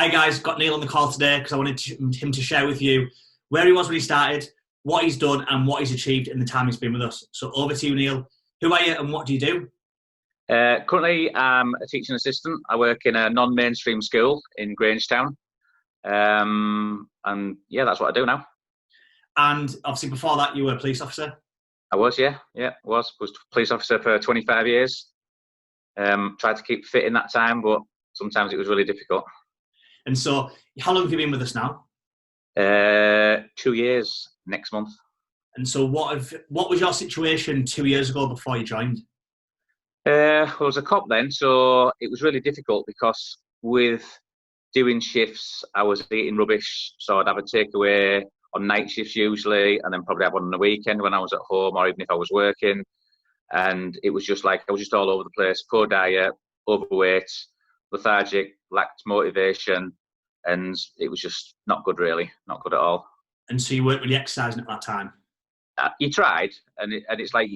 Hi guys, got Neil on the call today because I wanted him to share with you where he was when he started, what he's done and what he's achieved in the time he's been with us. So over to you, Neil. Who are you and what do you do? Currently, I'm a teaching assistant. I work in a non-mainstream school in Grangetown. And yeah, that's what I do now. And obviously before that, you were a police officer. I was, yeah, was a police officer for 25 years. Tried to keep fit in that time, but sometimes it was really difficult. And so, how long have you been with us now? 2 years next month. And so, what was your situation 2 years ago before you joined? I was a cop then, so it was really difficult because with doing shifts, I was eating rubbish. So I'd have a takeaway on night shifts usually, and then probably have one on the weekend when I was at home, or even if I was working. And it was just like I was just all over the place. Poor diet, overweight, lethargic, lacked motivation, and it was just not good, really, not good at all. And so you weren't really exercising at that time? You tried, and it's like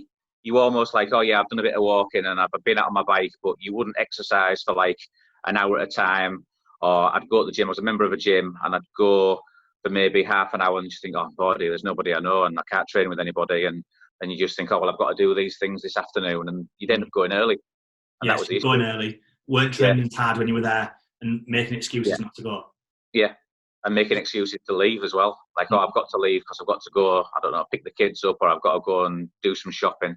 you almost like, oh yeah, I've done a bit of walking and I've been out on my bike, but you wouldn't exercise for like an hour at a time. Or I'd go to the gym. I was a member of a gym, and I'd go for maybe half an hour and just think, oh, body, there's nobody I know, and I can't train with anybody. And then you just think, oh, well, I've got to do these things this afternoon, and you'd end up going early. And yes, going early. Weren't training as hard when you were there, and making excuses not to go. Yeah, and making excuses to leave as well. Like, oh, I've got to leave because I've got to go, I don't know, pick the kids up, or I've got to go and do some shopping.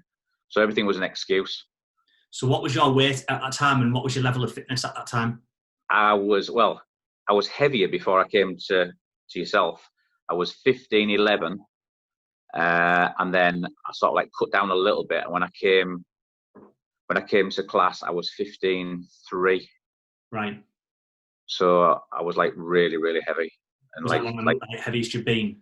So everything was an excuse. So what was your weight at that time, and what was your level of fitness at that time? I was heavier before I came to yourself. I was 15'11", and then I sort of like cut down a little bit. And when I came to class, I was 15'3". Right. So I was like really, really heavy. And was that like heaviest you've been?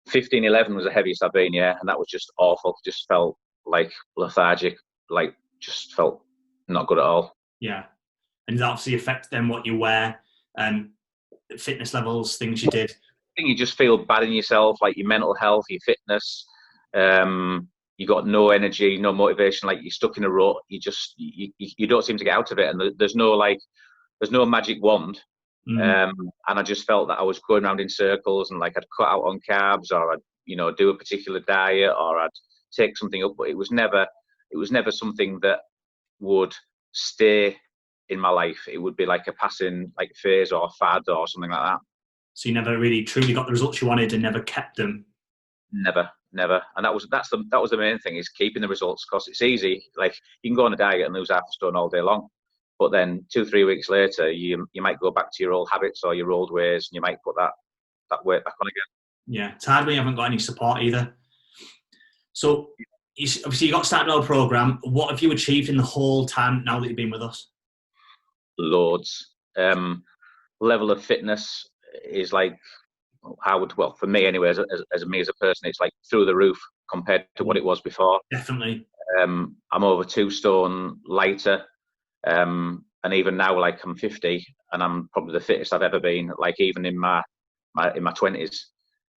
15'11" was the heaviest I've been, yeah, and that was just awful. Just felt like lethargic, like just felt not good at all. Yeah, and that obviously affects then what you wear and fitness levels, things you did. I think you just feel bad in yourself, like your mental health, your fitness. You got no energy, no motivation. Like you're stuck in a rut. You don't seem to get out of it, and there's no magic wand. And I just felt that I was going around in circles, and like I'd cut out on carbs, or I'd do a particular diet, or I'd take something up, but it was never something that would stay in my life. It would be like a passing like phase or fad or something like that. So you never really truly got the results you wanted and never kept them? Never. And that was the main thing, is keeping the results, because it's easy. Like you can go on a diet and lose half a stone all day long, but then 2-3 weeks later you might go back to your old habits or your old ways, and you might put that weight back on again. Yeah, it's hard when you haven't got any support either. So obviously you got started on a program. What have you achieved in the whole time now that you've been with us? Loads. Level of fitness is like, for me anyway, as me as a person, it's like through the roof compared to what it was before. Definitely. I'm over 2 stone lighter, and even now, like I'm 50, and I'm probably the fittest I've ever been. Like even in my 20s,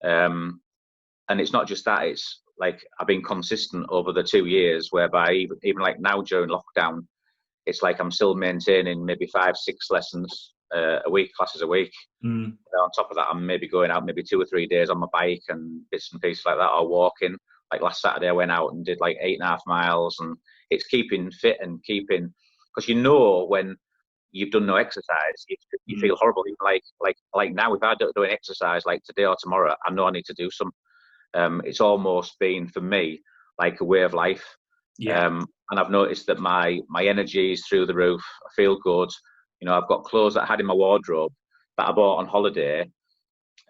and it's not just that. It's like I've been consistent over the 2 years, whereby even like now during lockdown, it's like I'm still maintaining maybe 5-6 lessons a week, classes a week. On top of that, I'm maybe going out maybe 2 or 3 days on my bike and bits and pieces like that, or walking. Like last Saturday, I went out and did like 8.5 miles, and it's keeping fit and keeping, because when you've done no exercise, you feel horrible. Like now, if I don't do an exercise like today or tomorrow, I know I need to do some. It's almost been for me like a way of life. Yeah. And I've noticed that my energy is through the roof. I feel good. I've got clothes that I had in my wardrobe that I bought on holiday,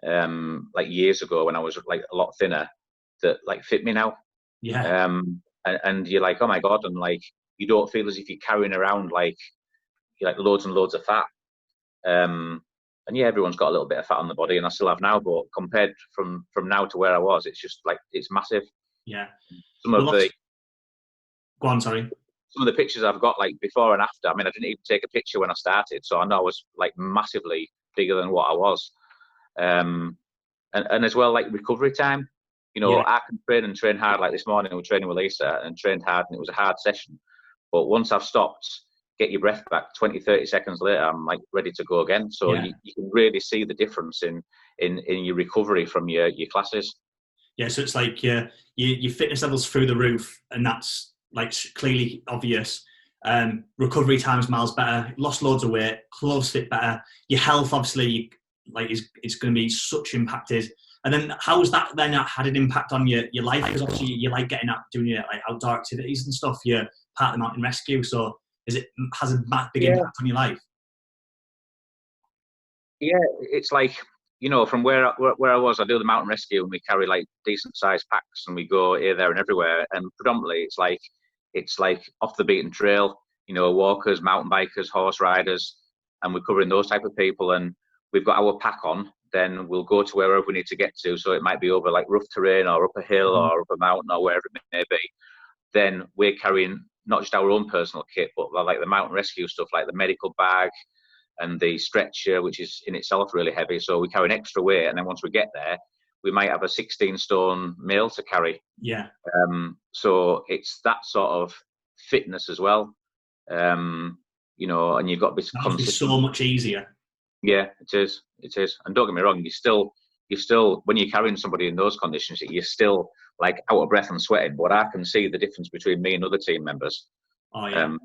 like years ago when I was like a lot thinner, that like fit me now. Yeah. And you're like, oh my God, and like you don't feel as if you're carrying around like loads and loads of fat. And yeah, everyone's got a little bit of fat on the body, and I still have now, but compared from now to where I was, it's just like, it's massive. Yeah. Go on, sorry. Some of the pictures I've got, like before and after, I mean, I didn't even take a picture when I started, so I know I was like massively bigger than what I was. And as well, like recovery time, I can train hard. Like this morning, we were training with Lisa and trained hard, and it was a hard session. But once I've stopped get your breath back. 20, 30 seconds later, I'm like ready to go again. So Yeah. you can really see the difference in your recovery from your classes. Yeah, so it's like your fitness levels through the roof, and that's like clearly obvious. Recovery times miles better. Lost loads of weight. Clothes fit better. Your health obviously like is going to be such impacted. And then how's that then had an impact on your life? Because obviously you like getting out doing your like outdoor activities and stuff. You're part of the mountain rescue, so has a big impact on your life? Yeah, it's like, from where I was, I do the mountain rescue, and we carry like decent sized packs, and we go here, there, and everywhere. And predominantly, it's like off the beaten trail. Walkers, mountain bikers, horse riders, and we're covering those type of people. And we've got our pack on. Then we'll go to wherever we need to get to. So it might be over like rough terrain, or up a hill, or up a mountain, or wherever it may be. Then we're carrying not just our own personal kit, but like the mountain rescue stuff, like the medical bag and the stretcher, which is in itself really heavy. So we carry an extra weight, and then once we get there, we might have a 16-stone meal to carry. Yeah. So it's that sort of fitness as well. And you've got to be That must be consistent. so much easier. Yeah, it is. It is. And don't get me wrong, you're still when you're carrying somebody in those conditions, you're still like out of breath and sweating. But I can see the difference between me and other team members. Oh yeah.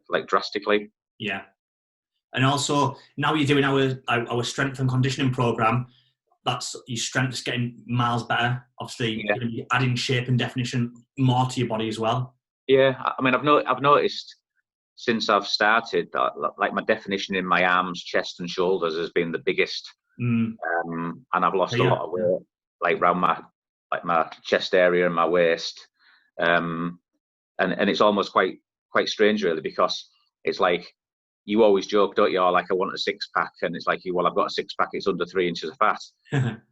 Like drastically. Yeah. And also now you're doing our strength and conditioning program. That's your strength's getting miles better. Obviously, you're adding shape and definition more to your body as well. Yeah, I mean, I've noticed since I've started that like my definition in my arms, chest, and shoulders has been the biggest. And I've lost a lot of weight, like around my chest area and my waist. And it's almost quite strange really, because it's like you always joke, don't you? Oh, like I want a 6-pack, and it's like, well, I've got a 6-pack. It's under 3 inches of fat.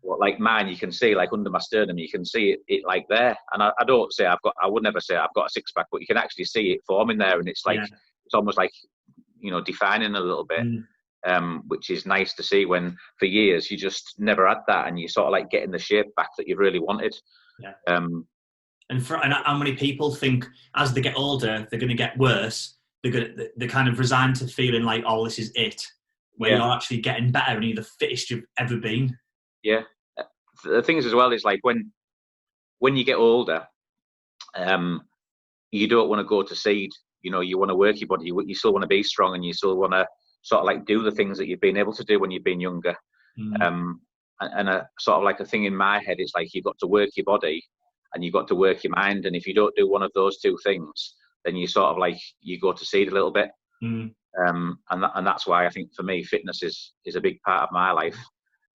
Well, like mine, you can see like under my sternum, you can see it like there. And I don't say I would never say I've got a 6-pack, but you can actually see it forming there, and it's like it's almost like defining a little bit, which is nice to see. When for years you just never had that, and you sort of like getting the shape back that you really wanted. Yeah. And how many people think as they get older they're going to get worse? They're kind of resigned to feeling like, oh, this is it, where you're actually getting better and you're the fittest you've ever been. Yeah. The thing is as well is like when you get older, you don't want to go to seed. You want to work your body. You still want to be strong, and you still want to sort of like do the things that you've been able to do when you've been younger. And a sort of like a thing in my head, it's like you've got to work your body and you've got to work your mind. And if you don't do one of those two things, then you sort of like you go to seed a little bit. And that's why I think for me fitness is a big part of my life.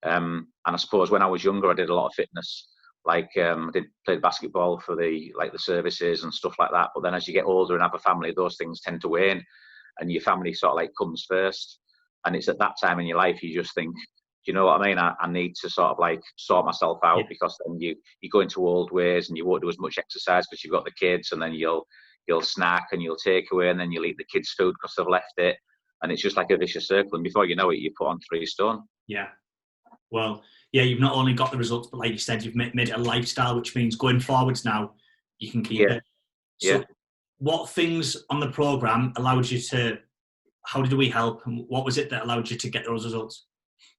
And I suppose when I was younger, I did a lot of fitness. Like I did play basketball for the services and stuff like that. But then as you get older and have a family, those things tend to wane, and your family sort of like comes first. And it's at that time in your life you just think, do you know what I mean? I need to sort of like sort myself out, because then you go into old ways and you won't do as much exercise because you've got the kids, and then you'll snack and you'll take away, and then you'll eat the kids' food because they've left it, and it's just like a vicious circle. And before you know it, you put on 3 stone. Yeah. Well, yeah, you've not only got the results, but like you said, you've made it a lifestyle, which means going forwards now, you can keep it. So what things on the program allowed you to? How did we help, and what was it that allowed you to get those results?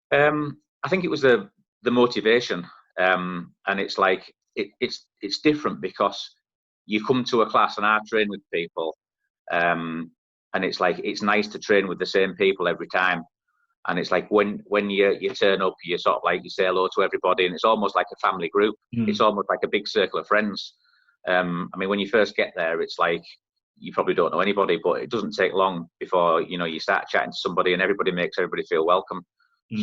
I think it was the motivation, and it's like it's different because you come to a class, and I train with people, and it's like it's nice to train with the same people every time. And it's like when you turn up, you sort of like you say hello to everybody, and it's almost like a family group. It's almost like a big circle of friends. I mean, when you first get there, it's like you probably don't know anybody, but it doesn't take long before you start chatting to somebody, and everybody makes everybody feel welcome.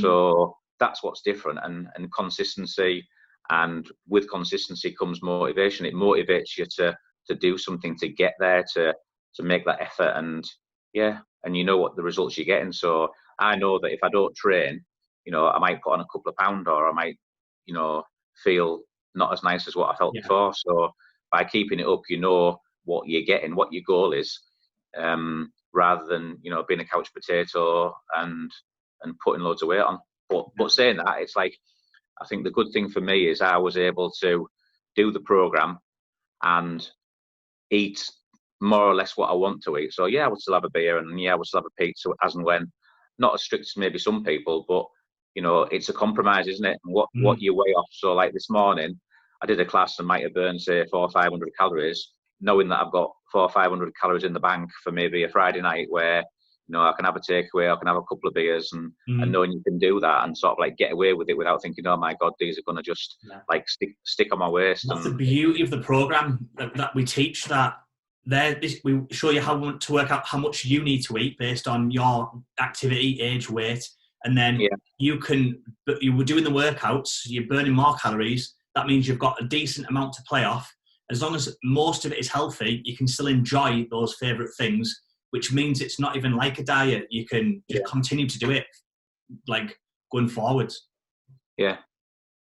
So that's what's different, and consistency. And with consistency comes motivation. It motivates you to do something, to get there, to make that effort, and you know what the results you're getting. So I know that if I don't train, I might put on a couple of pounds, or I might, feel not as nice as what I felt before. So by keeping it up, you know what you're getting, what your goal is, rather than being a couch potato and putting loads of weight on. But saying that, it's like I think the good thing for me is I was able to do the program and eat more or less what I want to eat. So yeah, I would still have a beer, and yeah, I would still have a pizza as and when. Not as strict as maybe some people, but you know, it's a compromise, isn't it? And what you weigh off. So like this morning, I did a class and might have burned say 400 or 500 calories, knowing that I've got 400 or 500 calories in the bank for maybe a Friday night where, you know, I can have a takeaway, I can have a couple of beers, and knowing you can do that and sort of like get away with it without thinking, oh my God, these are going to just like stick on my waist. That's the beauty of the program that we teach, that we show you how to work out how much you need to eat based on your activity, age, weight, and then you were doing the workouts, you're burning more calories. That means you've got a decent amount to play off. As long as most of it is healthy, you can still enjoy those favourite things, which means it's not even like a diet. You can just continue to do it, like going forwards. Yeah,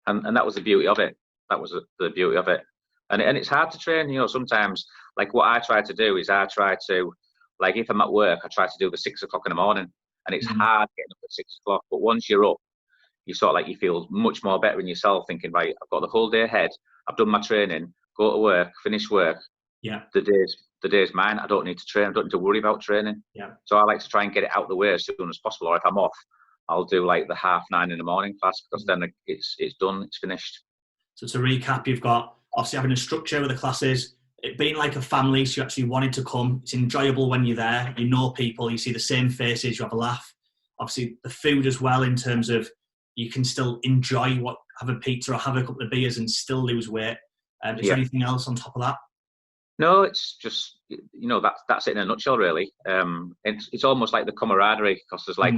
and that was the beauty of it. That was the beauty of it. And it's hard to train, you know, sometimes. Like what I try to do is I try to, like if I'm at work, I try to do the 6 o'clock in the morning. And it's hard getting up at 6 o'clock. But once you're up, you sort of like, you feel much more better in yourself, thinking, right, I've got the whole day ahead. I've done my training, go to work, finish work. Yeah. The day's mine. I don't need to train. I don't need to worry about training. Yeah. So I like to try and get it out of the way as soon as possible. Or if I'm off, I'll do like the 9:30 in the morning class, because then it's done, it's finished. So to recap, you've got obviously having a structure with the classes, it being like a family, so you actually wanted to come. It's enjoyable when you're there. You know people, you see the same faces, you have a laugh. Obviously the food as well, in terms of you can still enjoy have a pizza or have a couple of beers and still lose weight. Is there anything else on top of that? No, it's just, you know, that's it in a nutshell, really. It's almost like the camaraderie, because there's like,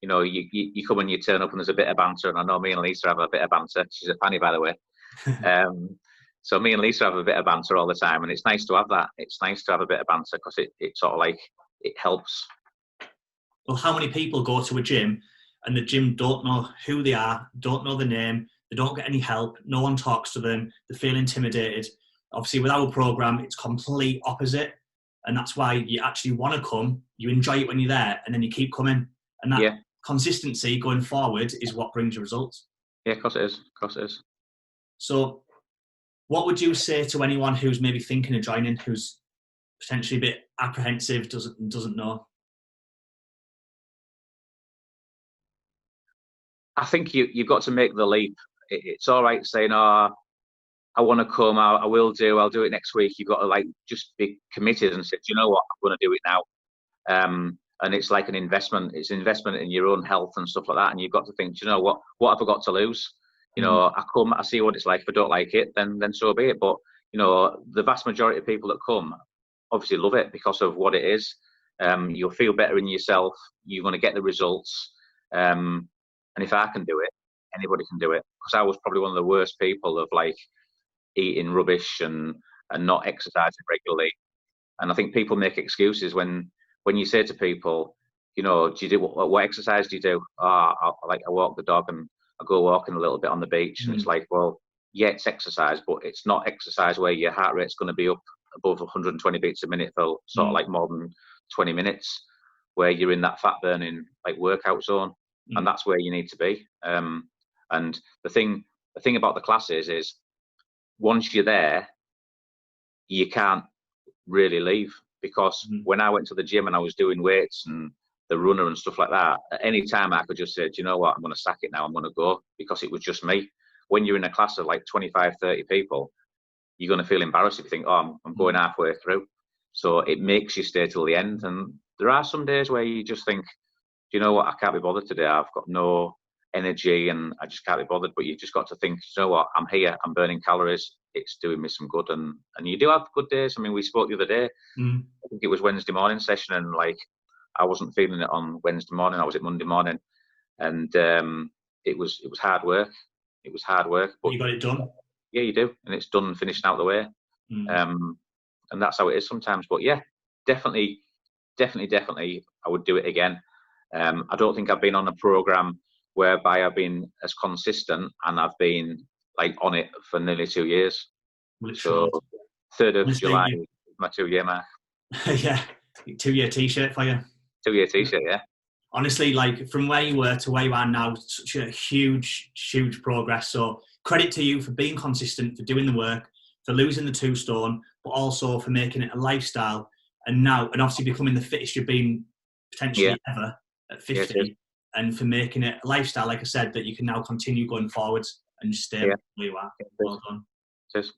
you know, you come and you turn up and there's a bit of banter, and I know me and Lisa have a bit of banter. She's a fanny, by the way. So me and Lisa have a bit of banter all the time, and it's nice to have that. It's nice to have a bit of banter, because it sort of like, it helps. Well, how many people go to a gym and the gym don't know who they are, don't know the name, they don't get any help, no one talks to them, they feel intimidated. Obviously with our program, it's complete opposite, and that's why you actually want to come, you enjoy it when you're there, and then you keep coming, and that consistency going forward is what brings you results. Yeah, of course it is. Of course it is. So what would you say to anyone who's maybe thinking of joining, who's potentially a bit apprehensive, doesn't know? I think you've got to make the leap. It's all right saying, oh, I want to come, I'll do it next week. You've got to like just be committed and say, do you know what, I'm going to do it now. And it's like an investment. It's an investment in your own health and stuff like that. And you've got to think, do you know what have I got to lose? You know, I come, I see what it's like. If I don't like it, then so be it. But, you know, the vast majority of people that come obviously love it because of what it is. You'll feel better in yourself. You're going to get the results. And if I can do it, anybody can do it. Because I was probably one of the worst people of like eating rubbish and not exercising regularly. And I think people make excuses when you say to people, you know, do you do what exercise do you do? I walk the dog and I go walking a little bit on the beach. And it's like, well, yeah, it's exercise, but it's not exercise where your heart rate's going to be up above 120 beats a minute for sort of like more than 20 minutes, where you're in that fat burning like workout zone. And that's where you need to be. And the thing about the classes is, once you're there, you can't really leave, because when I went to the gym and I was doing weights and the runner and stuff like that, at any time I could just say, do you know what, I'm going to sack it now, I'm going to go, because it was just me. When you're in a class of like 25, 30 people, you're going to feel embarrassed if you think, oh, I'm going halfway through. So it makes you stay till the end. And there are some days where you just think, do you know what, I can't be bothered today, I've got no energy and I just can't be bothered. But you just got to think, you know what, I'm here, I'm burning calories, it's doing me some good. And you do have good days. I mean, we spoke the other day, I think it was Wednesday morning session, and like I wasn't feeling it on Wednesday morning, I was at Monday morning, and it was hard work. It was hard work, but you got it done. Yeah, you do, and it's done and finished out the way. And that's how it is sometimes. But yeah, definitely I would do it again. I don't think I've been on a program whereby I've been as consistent, and I've been like on it for nearly 2 years. Well, so 3rd of July is my 2-year mark. Yeah, 2-year t-shirt for you. 2-year t-shirt, yeah. Honestly, like from where you were to where you are now, such a huge progress. So credit to you for being consistent, for doing the work, for losing the 2 stone, but also for making it a lifestyle. And obviously becoming the fittest you've been potentially ever at 50, and for making it a lifestyle, like I said, that you can now continue going forwards and just stay where you are. Well done. Cheers.